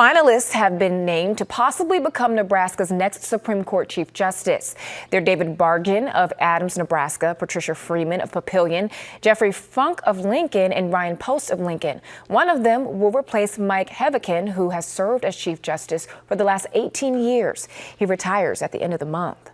Finalists have been named to possibly become Nebraska's next Supreme Court Chief Justice. They're David Bargin of Adams, Nebraska, Patricia Freeman of Pillen, Jeffrey Funk of Lincoln, and Ryan Post of Lincoln. One of them will replace Mike Heavican, who has served as Chief Justice for the last 18 years. He retires at the end of the month.